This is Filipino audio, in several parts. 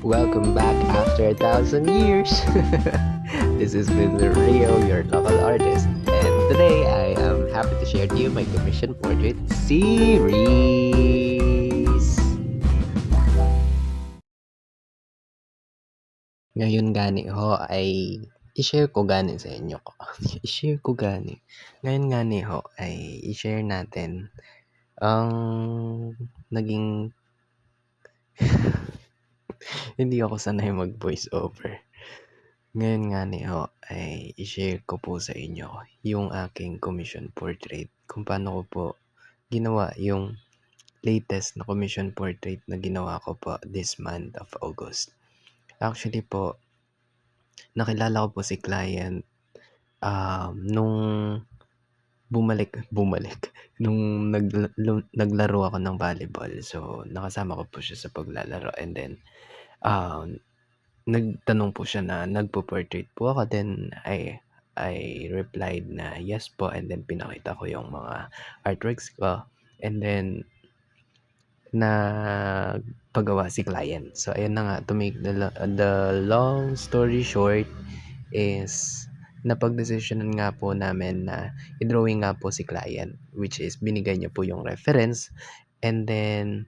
Welcome back after 1,000 years. This is with Rio, your local artist, and today I am happy to share to you my commission portrait series. Ngayon gani ho ay i-share ko gani sa inyo ko. I-share ko gani. Ngayon gani ho ay i-share natin ang naging hindi ako sanay mag voice over. Ngayon nga ni ho ay i-share ko po sa inyo yung aking commission portrait. Kung paano ko po ginawa yung latest na commission portrait na ginawa ko po this month of August. Actually po, nakilala ko po si client nung bumalik nung naglaro ako ng volleyball. So, nakasama ko po siya sa paglalaro and then nagtanong po siya na nagpo-portrait po ako, then I replied na yes po, and then pinakita ko yung mga artworks ko, and then nagpagawa si client. So ayun na nga, to make the long story short is napagdesisyonan nga po namin na i-drawing nga po si client, which is binigay niya po yung reference, and then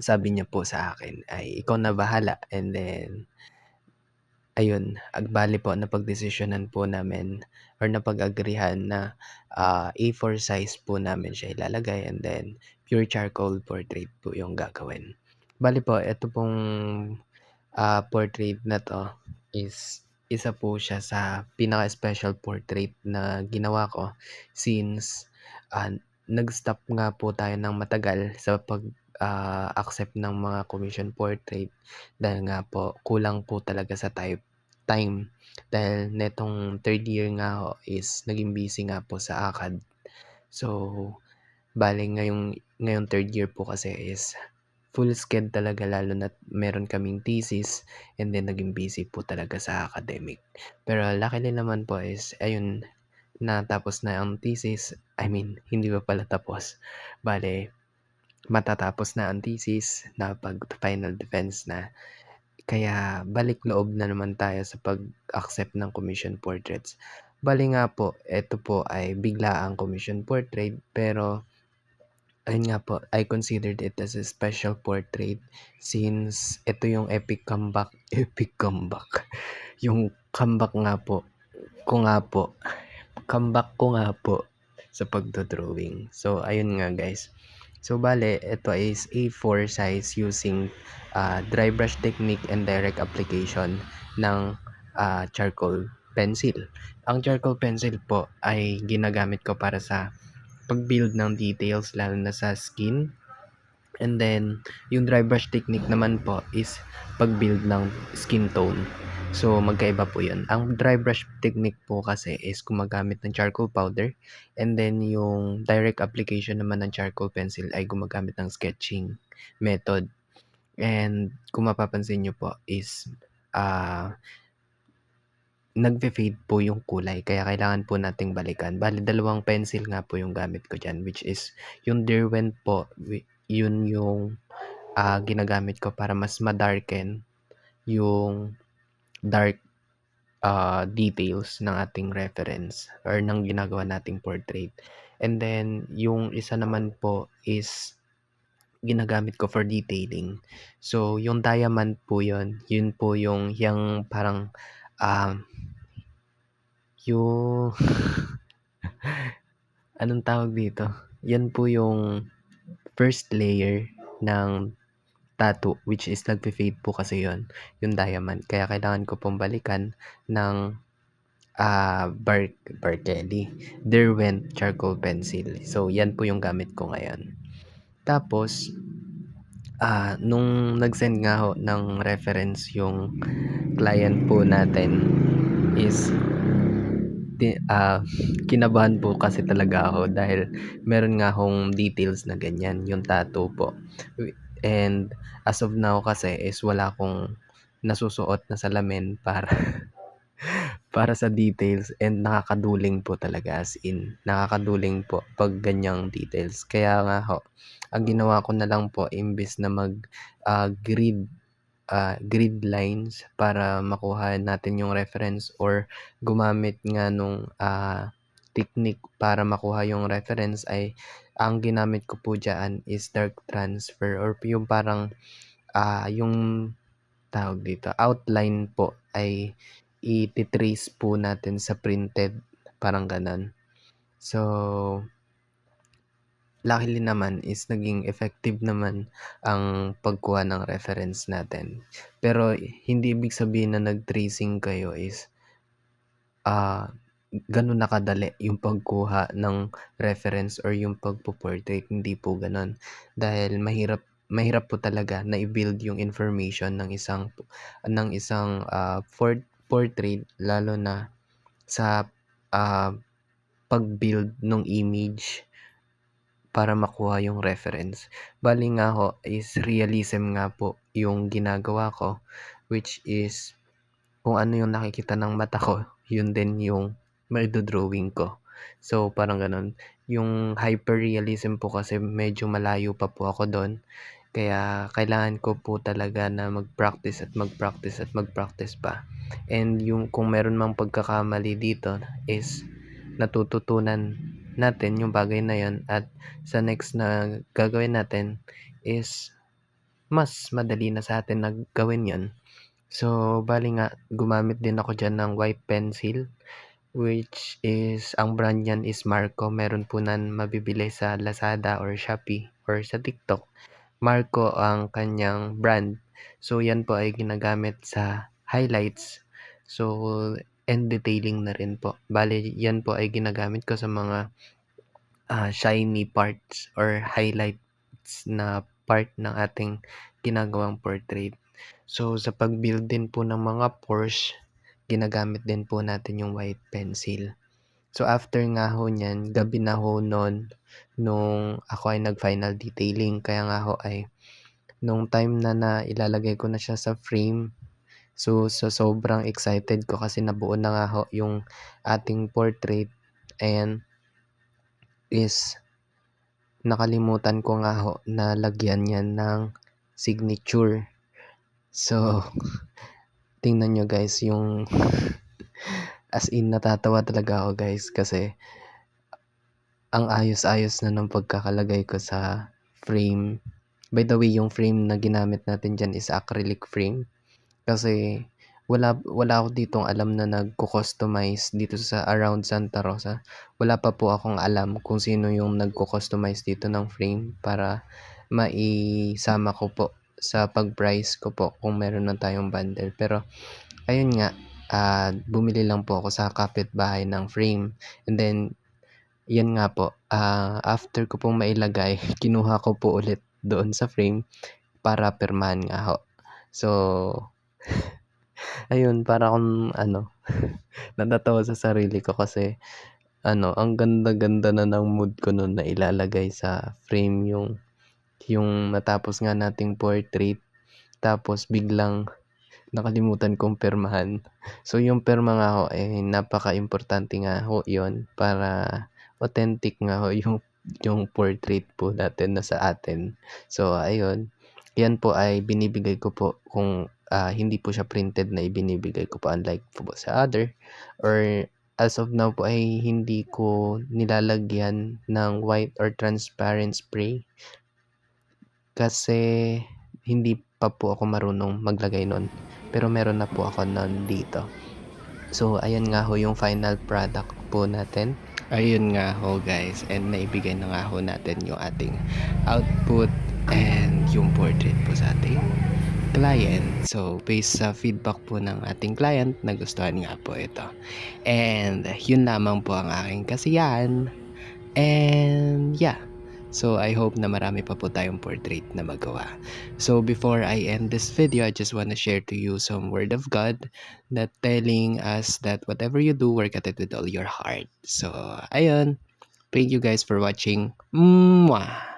sabi niya po sa akin ay ikaw na bahala, and then ayun, bale po napagdesisyonan po namin or napag-agrihan na A4 size po namin siya ilalagay, and then pure charcoal portrait po yung gagawin. Bale po, ito pong portrait na 'to is isa po siya sa pinaka-special portrait na ginawa ko since nag-stop nga po tayo ng matagal sa accept ng mga commission portrait dahil nga po kulang po talaga sa time dahil netong third year nga ho is naging busy nga po sa ACAD. So, bale ngayong third year po kasi is full sched talaga, lalo na't meron kaming thesis and then naging busy po talaga sa academic. Pero luckily naman po is ayun, natapos na ang thesis. I mean, hindi pa pala tapos. Bale, matatapos na ang thesis, nakapag-final defense na. Kaya balik loob na naman tayo sa pag-accept ng commission portraits. Bale nga po, ito po ay biglaang commission portrait, pero ayun nga po, I considered it as a special portrait since ito yung epic comeback. Yung comeback nga po sa pagdo-drawing. So, ayun nga guys. So, bale, ito is A4 size using dry brush technique and direct application ng charcoal pencil. Ang charcoal pencil po ay ginagamit ko para sa pag-build ng details, lalo na sa skin. And then, yung dry brush technique naman po is pag-build ng skin tone. So, magkaiba po yun. Ang dry brush technique po kasi is gumagamit ng charcoal powder, and then yung direct application naman ng charcoal pencil ay gumagamit ng sketching method. And kung mapapansin nyo po is nagfe-fade po yung kulay, kaya kailangan po nating balikan. Bale, dalawang pencil nga po yung gamit ko dyan, which is yung Derwent po, yun yung ginagamit ko para mas ma-darken yung dark details ng ating reference or ng ginagawa nating portrait. And then, yung isa naman po is ginagamit ko for detailing. So, yung diamond po yun po yung parang yung anong tawag dito? Yan po yung first layer ng tattoo, which is nagfe-fade po kasi yon, yung diamond. Kaya kailangan ko pong balikan ng Barkelly Derwent charcoal pencil. So, yan po yung gamit ko ngayon. Tapos, nung nag-send nga ho ng reference yung client po natin is kinabahan po kasi talaga ako dahil meron nga akong details na ganyan, yung tattoo po. And as of now kasi is wala akong nasusuot na salamin para para sa details, and nakakaduling po talaga, as in nakakaduling po pag ganyang details. Kaya nga ho, ang ginawa ko na lang po imbes na mag grid grid lines para makuha natin yung reference or gumamit nga nung technique para makuha yung reference ay ang ginamit ko po diyan is dark transfer or yung parang, yung tawag dito, outline po ay iti-trace po natin sa printed, parang gano'n. So, luckily naman is naging effective naman ang pagkuha ng reference natin. Pero hindi ibig sabihin na nag-tracing kayo is, gano'n na kadali yung pagkuha ng reference or yung pagpo-portrait, hindi po gano'n. Dahil mahirap mahirap po talaga na i-build yung information ng isang portrait lalo na sa, pag-build nung image para makuha yung reference. Bale nga ho is realism nga po yung ginagawa ko, which is kung ano yung nakikita ng mata ko, yun din yung maidodrawing ko. So, parang gano'n. Yung hyperrealism po kasi medyo malayo pa po ako do'n, kaya kailangan ko po talaga na mag-practice at mag-practice at mag-practice pa. And yung kung meron mang pagkakamali dito is natututunan natin yung bagay na yun at sa next na gagawin natin is mas madali na sa atin na gawin yun. So, bale nga gumamit din ako diyan ng white pencil, which is ang brand niyan is Marco. Meron po nan mabibili sa Lazada or Shopee or sa TikTok. Marco ang kanyang brand. So, yan po ay ginagamit sa highlights. So, and detailing na rin po. Bale, yan po ay ginagamit ko sa mga shiny parts or highlights na part ng ating ginagawang portrait. So, sa pag-build din po ng mga pores, ginagamit din po natin yung white pencil. So, after nga ho niyan, gabi na ho nun, nung ako ay nag-final detailing. Kaya nga ho ay, nung time na ilalagay ko na siya sa frame, so sobrang excited ko kasi nabuo na nga ho yung ating portrait and is nakalimutan ko nga ho na lagyan yan ng signature. So, tingnan nyo guys yung as in natatawa talaga ako guys kasi ang ayos-ayos na ng pagkakalagay ko sa frame. By the way, yung frame na ginamit natin dyan is acrylic frame kasi wala ako ditong alam na nagko-customize dito sa around Santa Rosa. Wala pa po akong alam kung sino yung nagko-customize dito ng frame para maisama ko po sa pag-price ko po kung meron na tayong bundle. Pero ayun nga, bumili lang po ako sa kapitbahay ng frame and then yan nga po, after ko pong mailagay, kinuha ko po ulit doon sa frame para pirmahan nga ho. So, ayun para akong natatawa sa sarili ko kasi ang ganda-ganda na ng mood ko nun na ilalagay sa frame yung natapos nga nating portrait tapos biglang nakalimutan kong pirmahan. So, yung pirma nga ho, napaka-importante nga ho yun para authentic nga ho yung portrait po natin na sa atin. So, ayun. Yan po ay binibigay ko po kung hindi po siya printed na ibinibigay ko po unlike po sa other or as of now po ay hindi ko nilalagyan ng white or transparent spray kasi hindi pa po ako marunong maglagay nun. Pero meron na po ako nun dito. So, ayan nga ho yung final product po natin. Ayun nga ho guys, and naibigay na nga ho natin yung ating output and yung portrait po sa ating client. So, based sa feedback po ng ating client, nagustuhan nga po ito. And yun lamang po ang aking kasiyahan. And yeah. So, I hope na marami pa po tayong portrait na magawa. So, before I end this video, I just want to share to you some word of God that telling us that whatever you do, work at it with all your heart. So, ayun. Thank you guys for watching. Mwah!